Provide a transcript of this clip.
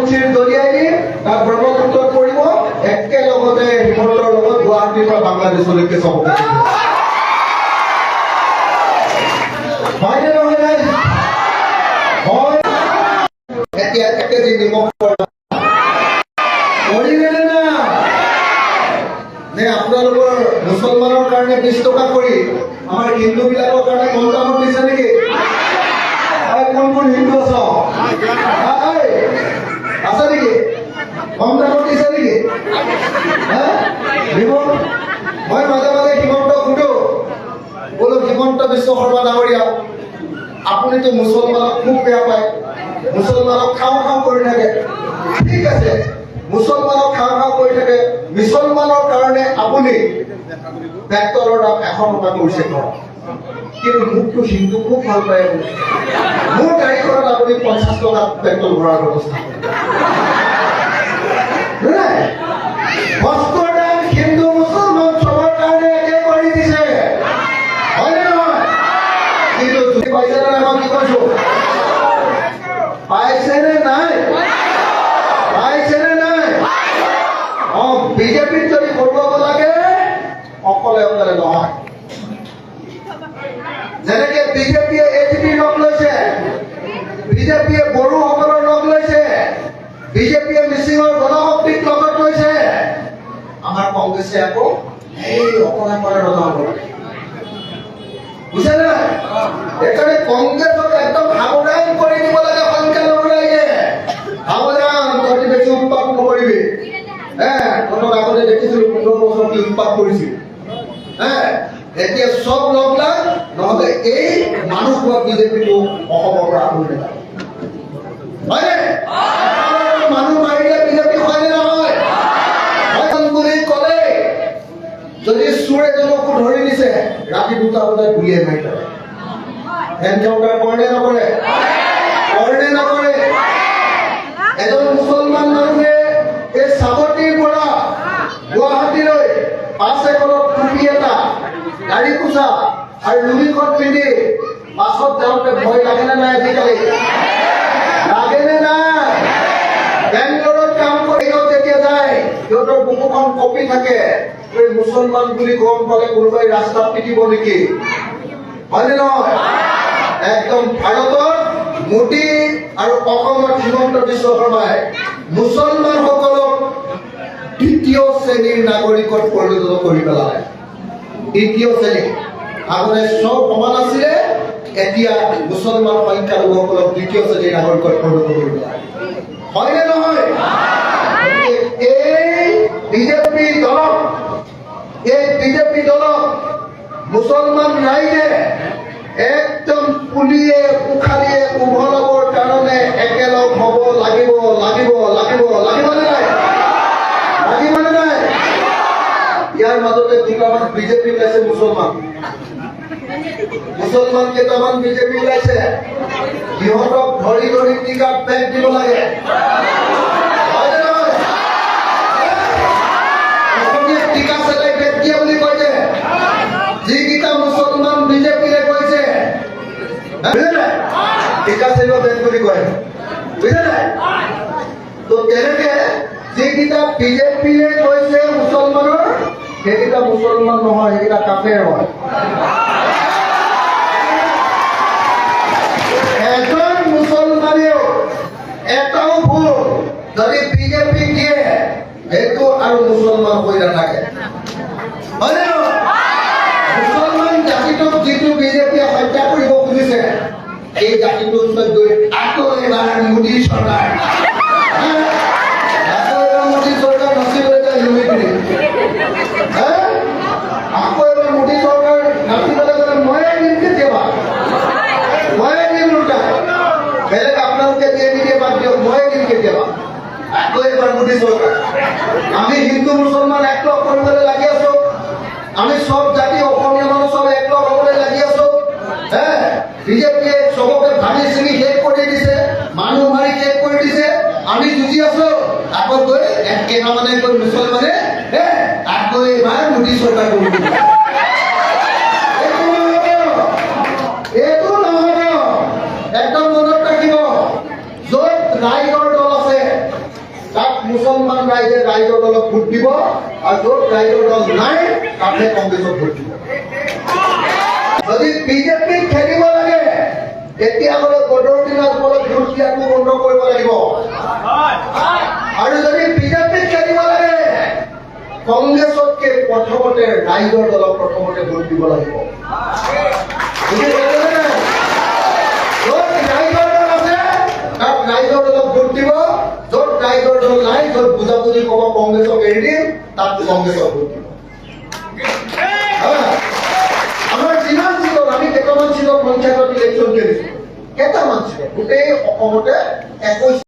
কাৰ্যসূচীৰ জৰিয়তে তাক ব্ৰহ্মপুত্ৰত পৰিব একেলগতে হিমন্তৰ লগত গুৱাহাটীৰ পৰা বাংলাদেশলৈকে চব হয়নে নহয় নাই হয় এতিয়া একেজি নিমখ কৰিলে না নে আপোনালোকৰ মুছলমানৰ কাৰণে 20 টকা কৰি আমাৰ হিন্দু বিলাকৰ কাৰণে কম দামত দিছে নেকি কোন কোন হিন্দু আছে নেকি কম দামত দিছে নেকি মই মাজে মাজে হিমন্ত সুধো বোলো হিমন্ত বিশ্ব শৰ্মা ডাঙৰীয়া আপুনিতো মুছলমানক খুব বেয়া পায় মুছলমানক খাওঁ খাওঁ কৰি থাকে ঠিক আছে মুছলমানক খাওঁ খাওঁ কৰি থাকে মুছলমানৰ কাৰণে আপুনি পেট্ৰলৰ দাম 100 টকা কৰিছে কিন্তু মোকতো হিন্দু খুব ভাল পায় মোৰ গাড়ীখনত আপুনি 50 টকা পেট্ৰল ভৰাৰ ব্যৱস্থা বস্তুৰ দাম হিন্দু মুছলমান চবৰ কাৰণে একে কৰি দিছে হয়নে নহয় কিন্তু যদি পাইছে নে মই কি কৈছো পাইছে নে নাই বিজেপিত যদি ভোট লাগে অকলে অকলে নহয় যেনেকে বিজেপিয়ে এজিপি লগ লৈছে বিজেপিয়ে বড়োসকলৰ লগ লৈছে বিজেপিয়ে মিচিঙৰ গণশক্তিক লগত লৈছে আমাৰ কংগ্ৰেছে আকৌ এই অকলে অকলে ৰজাব বুজিছে নে এখানে কংগ্ৰেছক একদম সাৱধান কৰি দিব লাগে সংখ্যালঘু ৰাইজে সাৱধান তহঁতি বেছি উৎপাত নকৰিবি তহঁতক আগতে দেখিছিলো 15 বছৰ কি উৎপাত কৰিছিল এতিয়া সব লগ লাগ নহলে এই মানুহবোৰক বিজেপিটো অসমৰ পৰা আঁতৰি নাযায় হয়নে মানুহ মাৰিলে বিজেপি হয়নে নহয় বুলি ক'লে যদি চোৰ এজনকো ধৰি দিছে ৰাতি 2টা বজাত গুলিয়াই মাৰি পেলায় এনকাউণ্টাৰ কৰে নকৰে এজন মুছলমান মানুহে এই সাৱতিৰ পৰা গুৱাহাটীলৈ 5 একৰত টুপি এটা গাড়ী পোছা আৰু লুঙিখন পিন্ধি বাছত যাওঁতে ভয় লাগে নে নাই আজিকালি লাগে নে নাই বেংগলোৰত কাম কৰি যেতিয়া যায় সিহঁতৰ বুকুখন কপি থাকে এই মুছলমান বুলি গম পালে কোনোবাই ৰাস্তাত পিটিব নেকি হয়নে নহয় একদম ভাৰতৰ মোদী আৰু অসমৰ হিমন্ত বিশ্ব শৰ্মাই মুছলমানসকলক 2য় শ্ৰেণীৰ নাগৰিকত পৰিণত কৰি পেলালে 2য় শ্ৰেণী আগতে সব সমান আছিলে এতিয়া মুছলমান সংখ্যালঘুসকলক 2য় শ্ৰেণীৰ নাগৰিকত পৰিণত কৰি পেলালে হয়নে নহয় এই বিজেপি দলক মুছলমান ৰাইজে একদম পুলিয়ে উখালিয়ে উভলাবৰ কাৰণে একেলগ হ'ব লাগিব নে নাই ইয়াৰ মাজতে দুটামান বিজেপি ওলাইছে মুছলমান কেইটামান বিজেপি ওলাইছে সিহঁতক ধৰি টিকাত বেগ দিব লাগে টিকা চেলাই বেগ দিয়া বুলি কৈছে যিকেইটা মুছলমান বিজেপিৰে কৈছে টিকা চেলোৱা বেগ বুলি কয় বুজিছে নাই তো তেনেকে যিকেইটা বিজেপিয়ে কৈছে মুছলমানৰ সেইকেইটা মুছলমান নহয় সেইকেইটা কাফেৰ হয় এজন মুছলমানেও এটাও ভুল যদি বিজেপি দিয়ে সেইটো আৰু মুছলমান হৈ নাথাকে হয়নে মুছলমান জাতিটোক যিটো বিজেপিয়ে হত্যা কৰিব খুজিছে এই জাতিটোৰ ওচৰত গৈ আকৌ এবাৰ মোদী চৰকাৰ নাচিবলৈ যায় লুঙি আকৌ এবাৰ মোদী চৰকাৰ নাচিবলৈ গ'লে ময়ে দিম কেতিয়াবা উল্টা বেলেগ আপোনালোকে দিয়ে নিদিয়ে বাদ দিয়ক ময়ে দিম কেতিয়াবা আকৌ এবাৰ মোদী চৰকাৰ আমি হিন্দু মুছলমান একলগ কৰিবলৈ লাগি আছো আমি সব জাতি অসমীয়া মানুহ সব একলগ হ'বলৈ লাগি আছো বিজেপিয়ে সবকে ভাঙি চিঙি শেষ কৰি দিছে মানুহ মাৰি শেষ কৰি দিছে আমি যুঁজি আছো আকৌ গৈ কেইটামানে গৈ মুছলমানে আকৌ এবাৰ মোদী চৰকাৰ কৰিব এইটো নহব একদম মনত ৰাখিব য'ত ৰাইজৰ দল আছে মুছলমান ৰাইজে ৰাইজৰ দলক ভোট দিব আৰু য'ত ৰাইজৰ দল নাই তাতে কংগ্ৰেছক ভোট দিব। যদি বিজেপিক খেলিব লাগে তেতিয়াহ'লে বদৰুদ্দিন আজমলক ভোট দিয়াটো বন্ধ কৰিব লাগিব। আৰু যদি বিজেপিক খেলিব লাগে কংগ্ৰেছতকে প্ৰথমতে ৰাইজৰ দলক প্ৰথমতে ভোট দিব লাগিব। বুজি পাইছেনে নাই? য'ত ৰাইজৰ দল আছে তাত ৰাইজৰ দলক ভোট দিব, য'ত ৰাইজৰ দল নাই, য'ত বুজাবুজি ক'ব কংগ্ৰেছক এৰি দিম তাত কংগ্ৰেছক ভোট দিব। আমাৰ যিমান চিটত আমি কেইটামান চিটত পঞ্চায়তত ইলেকশ্যন খেলিছো, কেইটামান চিটত গোটেই অসমতে 21